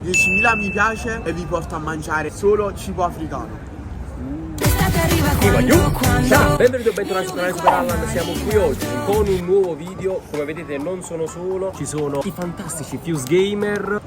10.000 mi piace e vi porto a mangiare solo cibo africano. Ciao, benvenuti o bentornati sul canale Super Allan. Siamo qui oggi con un nuovo video. Come vedete non sono solo, ci sono i fantastici Fuse Gamer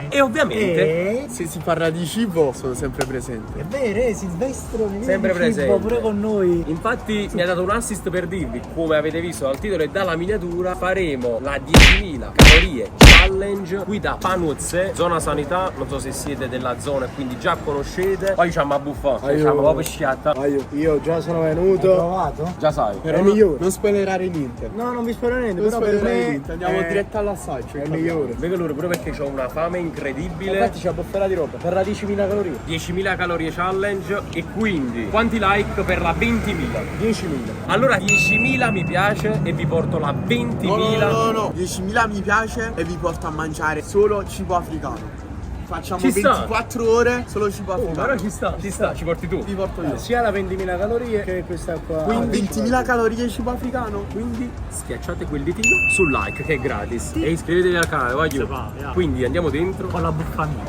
e ovviamente Se si parla di cibo sono sempre presente. È vero, Silvestro sempre presente pure con noi. Infatti mi ha dato un assist per dirvi, come avete visto dal titolo e dalla miniatura, faremo la 10.000 calorie challenge qui da Panuzze, zona sanità. Non so se siete della zona e quindi già conoscete. Poi diciamo a buffare, diciamo proprio sciatta. Io già sono venuto. Hai provato? Già sai. È migliore. Non spoilerare niente. No, non vi spero niente, Non però per spoilerare me niente. Andiamo diretto all'assaggio. è migliore. Vedo loro pure perché ho una fame incredibile. Infatti c'è bufferà di roba. Per la 10.000 calorie. 10.000 calorie challenge e quindi quanti like per la 20.000? 10.000. Allora 10.000 mi piace e vi porto la 20.000. No. 10.000 mi piace e vi porto a mangiare solo cibo africano. Facciamo Ci sta. 24 ore solo cibo africano. Però ci sta, ci porti tu. Vi porto io. Sia la 20.000 calorie che questa qua. Quindi 20.000 calorie cibo africano. Quindi schiacciate quel ditino sul like che è gratis e iscrivetevi al canale, voglio. Quindi andiamo dentro. Con la buffanina.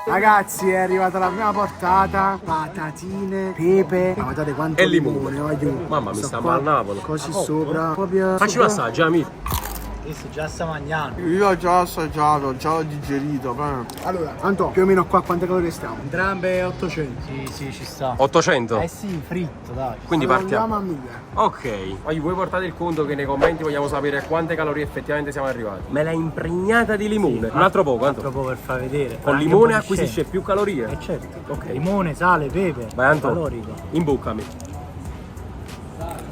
Ragazzi, è arrivata la prima portata. Patatine, pepe. Ma guardate quanto E limone. voglio. Mamma, mi Sto sta qua, mal Napoli. Così sopra. Proprio. Facci un assaggio, amico. Questo già sta mangiando. Io ho già assaggiato, già ho digerito. Allora, Anto, più o meno qua quante calorie stiamo? Entrambe 800. Sì, ci sta. 800. Eh sì, fritto, dai. Quindi partiamo. Andiamo a 1.000. Ok, poi voi portate il conto che nei commenti vogliamo sapere a quante calorie effettivamente siamo arrivati. Me l'ha impregnata di limone. Un altro poco, Anto. Troppo per far vedere. Con Anche limone un po' di acquisisce scemo. più calorie. Certo. Ok. Limone, sale, pepe. Vai, Anto. Calorico. Imboccami.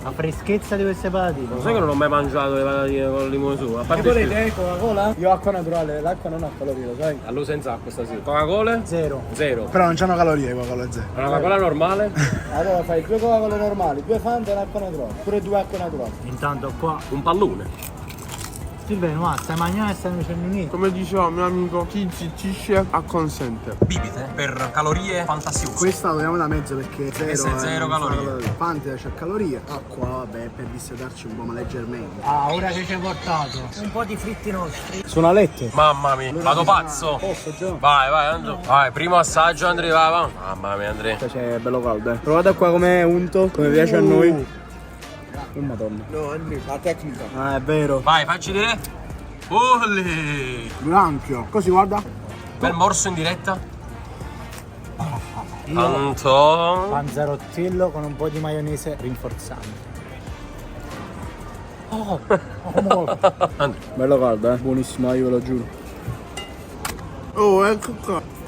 La freschezza di queste patatine. Lo sai che non ho mai mangiato le patatine con il limone su? A Che parte volete? Coca-Cola? Io acqua naturale, l'acqua non ha calorie, lo sai? allora senza acqua stasera. Coca-Cola? Zero. Zero. Però non c'hanno calorie Coca-Cola zero. Una Coca-Cola normale? Allora fai 2 Coca-Cola normali, 2 Fanta e l'acqua naturale. Pure 2 acque naturali. Intanto qua. Un pallone. Silveno, ma stai mangiando e stai facendo niente. Come diceva mio amico, chi zittisce acconsente. Bibite per calorie fantasiose. Questa la togliamo da mezzo perché Questa è zero calorie. Fanta c'è calorie. Acqua, vabbè, per dissetarci un po' ma leggermente. Ah, ora che ci hai portato un po' di fritti nostri. Sono a letto. Mamma mia, vado pazzo. Posso già? Vai, Andrea. Vai, primo assaggio, Andrea, va. Mamma mia, Andrea. C'è bello caldo, Provate qua come unto, come piace a noi. Oh madonna. No, Andrea, la tecnica. Ah, è vero. Vai, facci dire. Olè. Granchio. Così guarda. Bel morso in diretta. Tanto. Panzerottillo con un po' di maionese rinforzante. Andrea. Bello caldo, buonissimo, io ve lo giuro. Oh, ecco qua.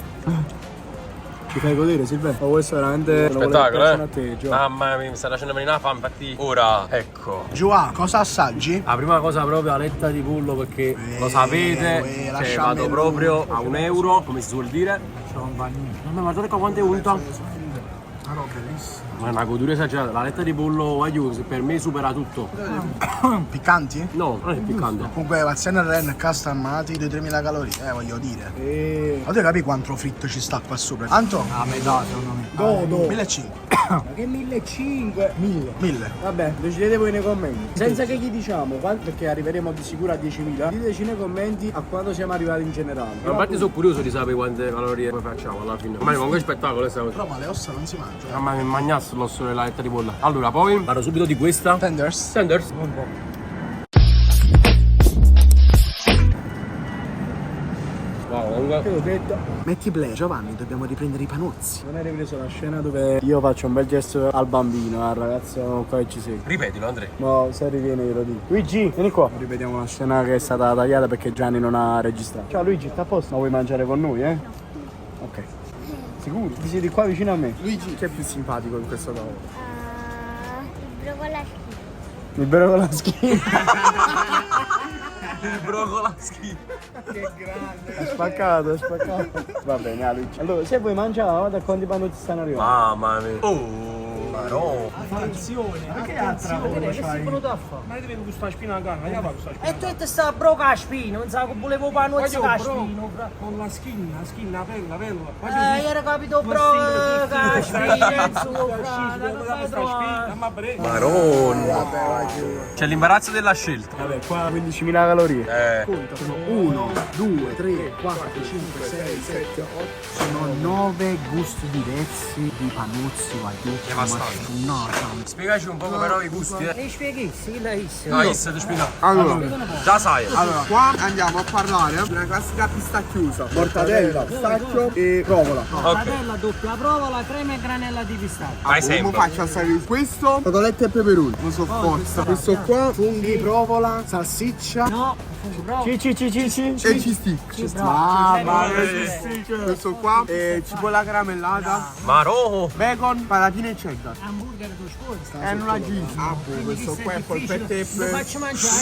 Ci fai godere, Silvestro? Oh, questo è veramente Spettacolo, a te, Gio. Mamma mia, mi sta facendo venire la fame, infatti ora, ecco. Giovanni, cosa assaggi? La prima cosa proprio la letta di pollo perché lo sapete, cioè, lasciami vado proprio a €1, come si suol dire. C'è un bagnino. Mamma, guardate qua quanto è unta. Ah no, bellissimo. Ma è una cottura esagerata, la letta di pollo aiuto, per me supera tutto. Piccanti? No, non è piccante. Comunque, Vaziano e Ren castammati 2-3.000 calorie, voglio dire. Ma tu capi quanto fritto ci sta qua sopra? Anto? A metà secondo me. Godo. 1.500. Ma che 1.500? 1.000. Vabbè, decidete voi nei commenti. Senza che gli diciamo, perché arriveremo di sicuro a 10.000. Diteci nei commenti a quando siamo arrivati in generale. Ma a parte sono curioso di sapere quante calorie poi facciamo alla fine. Ma comunque è spettacolo questa cosa. Però ma le ossa non si mangiano. Mamma mia, magnasse l'osso della letta di pollo. Allora, poi parlo subito di questa. Tenders. Sanders. Un po'. Wow, comunque. Che ho detto? Metti play, Giovanni, dobbiamo riprendere i panuzzi. Non hai ripreso la scena dove io faccio un bel gesto al bambino, al ragazzo qua che ci segue. Ripetilo, Andrea. No, se riviene glielo dico. Luigi, vieni qua. Ripetiamo la scena che è stata tagliata perché Gianni non ha registrato. Ciao Luigi, sta a posto? Ma vuoi mangiare con noi, Ok. Sicuro? Ti siedi qua vicino a me. Luigi, chi è più simpatico in questo tavolo? Il brocolaschi. Mi bevo con la schiena. Il brocolaschi. Che grande. È spaccato. Va bene, Luigi. Allora, se vuoi mangiare, guarda quanti panuzzi stanno arrivando. Mamma mia. Oh. Marò. Attenzione, Perché altra attenzione, cosa che c'hai? si venuto a fare? Ma devi gustare la spina a canna, io vado a E tu ti sta broca a spina, non sa che volevo panuzza a spina, fra. con la skinna, penna. Io ero capito broca a spina, insomma, Maronna. C'è l'imbarazzo della scelta. Vabbè, qua 15.000 calorie. Eh. Sono 1, 2, 3, 4, 5, 6, 7, 8. Sono 9 gusti diversi di panuzzi, Devastante. No, Spiegaci un po' però i gusti. Mi spieghissi, chi l'ha visto? No, io ti spiego. Allora, Già sai. allora, qua andiamo a parlare di una classica pistacchiosa. Mortadella, pistacchio e provola. Mortadella, doppia provola, crema e granella di pistacchio. Fai Come sempre. faccio a sapere questo? Cotolette e peperoni. Non so forza. Questo qua, funghi, provola, salsiccia No, provola. e cheese stick. Bravo. Questo qua, cipolla caramellata, Marò. bacon, patatine e cheddar. Hamburger do sport. E una cheese. Ah, boh, questo qua è polpette e Lo faccio mangiare,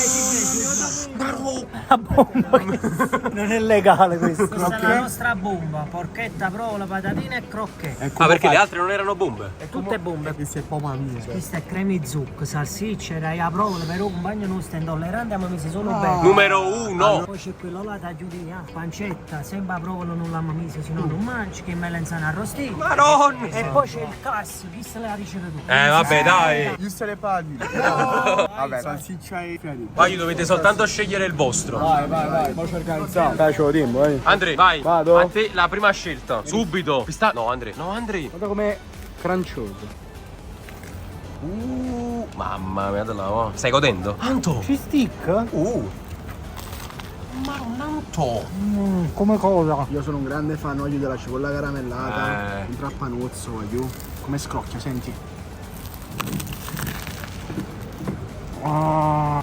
non è legale questo. questa è la nostra bomba, porchetta, provola, patatine e crocchette. Ah, perché le altre non erano bombe? Tutte bombe. Questa è pomma mia. Questa è cremi zucca, salsiccia, la provola, però compagno non sta intollerante, ma mi si sono bene. Numero 1. Poi c'è quello là da giudicare, pancetta, sembra provola non l'hanno messa, se no non mangi, che melanzana arrostita. Maronna. E poi c'è il classico, chi se la riceve tu? Vabbè, dai. Giusto le patatine. Vabbè, salsiccia e fiorino. Poi dovete soltanto scegliere il vostro. Vai, poi ci organizziamo. Dai, ce lo dimmo, vai. Andrea, vai. Vado. A te la prima scelta. Subito. No, Andrea. No, Andrea. Guarda com'è crancioso. Mamma mia, te la stai godendo? Anto. Ci stick? Ma un Anto. Come cosa? Io sono un grande fan voglio della cipolla caramellata, un trappanuzzo, voglio. Come scrocchia, senti.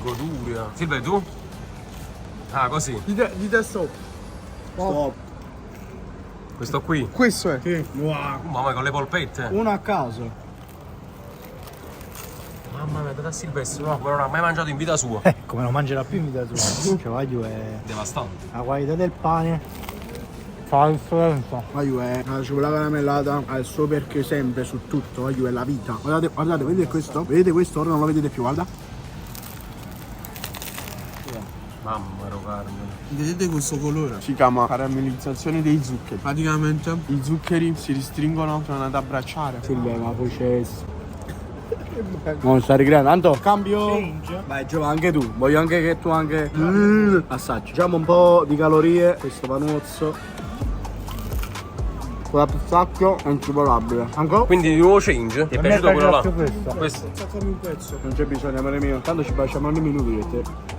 Goduria. Silvia, tu? Ah, così. Dite stop. Stop. Questo qui. Questo è. Sì. Wow. Mamma con le polpette. Uno a caso. Mamma mia, da Silvestro, no, non ha mai mangiato in vita sua. Come non mangerà più in vita tua. Cioè, voglio è Devastante. la qualità del pane. Fa differenza. Voglio è la cipolla caramellata, ha il suo perché sempre su tutto, voglio è la vita. Guardate, vedete questo? Vedete questo? Ora non lo vedete più, guarda. Mamma carne. Vedete questo colore? Si chiama caramellizzazione dei zuccheri. Praticamente i zuccheri si ristringono sono ad abbracciare. Silvia, ma poi c'è. Non sta ricreando, tanto cambio. Vai Giova, anche tu, voglio anche che tu anche assaggi. Facciamo un po' di calorie, questo panuzzo. Con la pistacchio è incipolabile. Ancora? Quindi di nuovo change? Ti è piaciuto quello là? Questo. Questo. Fammi un pezzo. Non c'è bisogno, amore mio. Tanto ci facciamo ogni minuto io e te.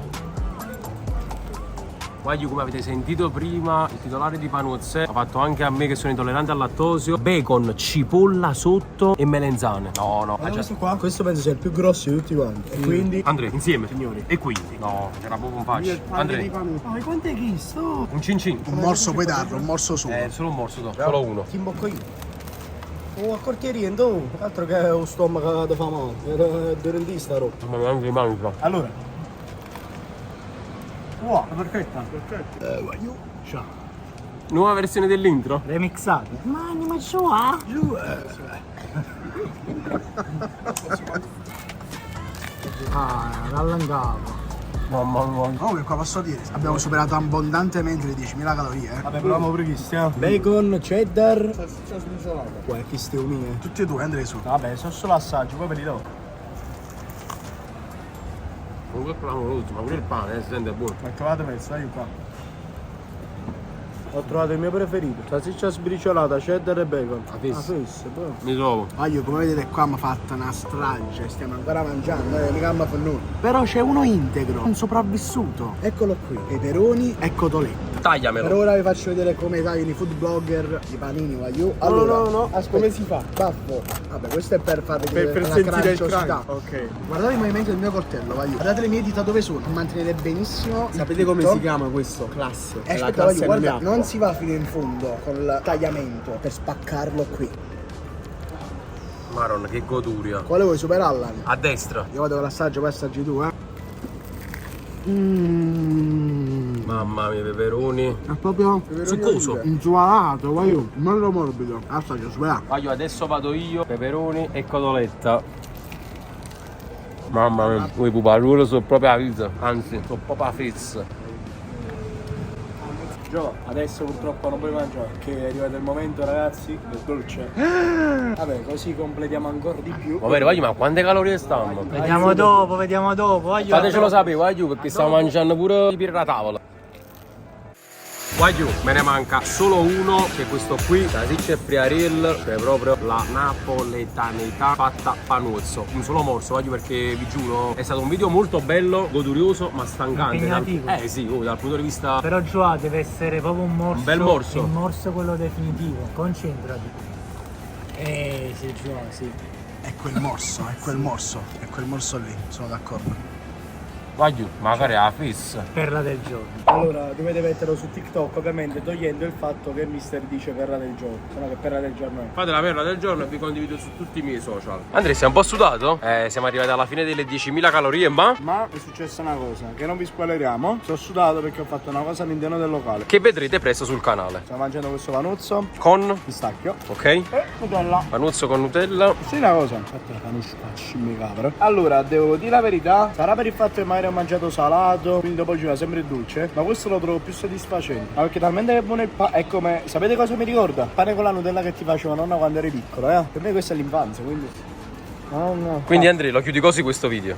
Guaglio, come avete sentito prima, il titolare di Panuzze ha fatto anche a me che sono intollerante al lattosio. Bacon, cipolla sotto e melenzane. No. Questo qua? Questo penso sia il più grosso di tutti quanti. E quindi. Andrea, insieme. Signori. E quindi? No, c'era proprio un faccio. Andrea, Ma quanto è chiesto? un cin cin. Un morso puoi darlo, un morso solo. Solo un morso, do. Solo uno. Ti imbocco io. Oh, a quartiere, tu. Altro che lo stomaco da fama. Era dentista roba. Mamma mia, anche manca. Allora. Wow, perfetta. Voglio. Ciao. Nuova versione dell'intro? Remixato. Ma anima sua? Rallangavo. Mamma mia. Comunque qua posso dire, abbiamo superato abbondantemente le 10.000 calorie. Vabbè, proviamo pure Cristian. Bacon, cheddar. Salsiccia smisolata. Poi chi ste umine? Tutti e due, Andrea su. Vabbè, sono solo assaggio, poi ve li do. Comunque proviamo l'ultimo, ma pure il pane, si sente buono. Ma trovate pezzo, dai qua. Ho trovato il mio preferito. Salsiccia sbriciolata, cheddar e bacon. Fisso, poi. Mi trovo. Io come vedete qua mi ha fatto una strage, stiamo ancora mangiando, mica mi fa nulla. Però c'è uno integro, un sopravvissuto. Eccolo qui, peperoni e cotolette. Tagliamelo. Per ora vi faccio vedere come tagliano i food blogger, i panini, voglio. Allora, no, aspetta. come si fa? Baffo. Vabbè, questo è per farvi vedere Per la sentire il cranciosità. crunch. Ok. Guardate il movimento del mio coltello, voglio. Guardate le mie dita dove sono, mantenere benissimo. il Sapete come tutto. si chiama questo? Classe. È la Aspetta, classe voglio, guarda, MMA. non si va fino in fondo con il tagliamento per spaccarlo qui. Maron, che goduria. Quale vuoi superarla? A destra. Io vado con l'assaggio, poi assaggi tu, Mamma mia, peperoni. È proprio Succoso. insualato, voglio. Molto morbido. Assaggia, svela. Voglio, adesso vado io, peperoni e cotoletta. Mamma mia, quei puparullo sono proprio a vita, anzi, sono proprio a fezza. Gio, adesso purtroppo non puoi mangiare perché è arrivato il momento, ragazzi, del dolce. Vabbè, così completiamo ancora di più. Va bene, voglio, ma quante calorie stanno? Vediamo dopo, vediamo dopo. Voglio Fatecelo sapere, voglio, perché stiamo mangiando pure i pirri alla tavola. Guagliù, me ne manca solo uno, che è questo qui, la Sicce Friarel, che è proprio la napoletanità fatta panuzzo. Un solo morso, Guagliù, perché vi giuro, è stato un video molto bello, godurioso, ma stancante. Impegnativo. Sì, dal punto di vista... Però Gioa deve essere proprio un morso. Un bel morso. Il morso quello definitivo. Concentrati. Sì, Gioa, sì. È quel morso, è quel morso, è quel morso lì, sono d'accordo. Guagliù, magari la fissa. Perla del giorno. Allora, dovete metterlo su TikTok, ovviamente, togliendo il fatto che mister dice perla del giorno, sennò che perla del giorno è. Fate la perla del giorno e vi condivido su tutti i miei social. Andrea, sei un po' sudato? Siamo arrivati alla fine delle 10.000 calorie, ma... Ma è successa una cosa, che non vi spoileriamo. Sono sudato perché ho fatto una cosa all'interno del locale. che vedrete presto sul canale. Stiamo mangiando questo panuzzo, Con... pistacchio ok? e Nutella. Panuzzo con Nutella. Sì, una cosa. Aspetta, la panuzzo, scimmie capre. Allora, devo dire la verità, sarà per il fatto che magari ho mangiato salato, quindi dopo ci va sempre il dolce, ma questo lo trovo più soddisfacente. Ma perché talmente è buono il pane, è come, sapete cosa mi ricorda? Il pane con la Nutella che ti faceva nonna quando eri piccolo, eh? Per me questa è l'infanzia, quindi... No. Quindi Andrea, lo chiudi così questo video.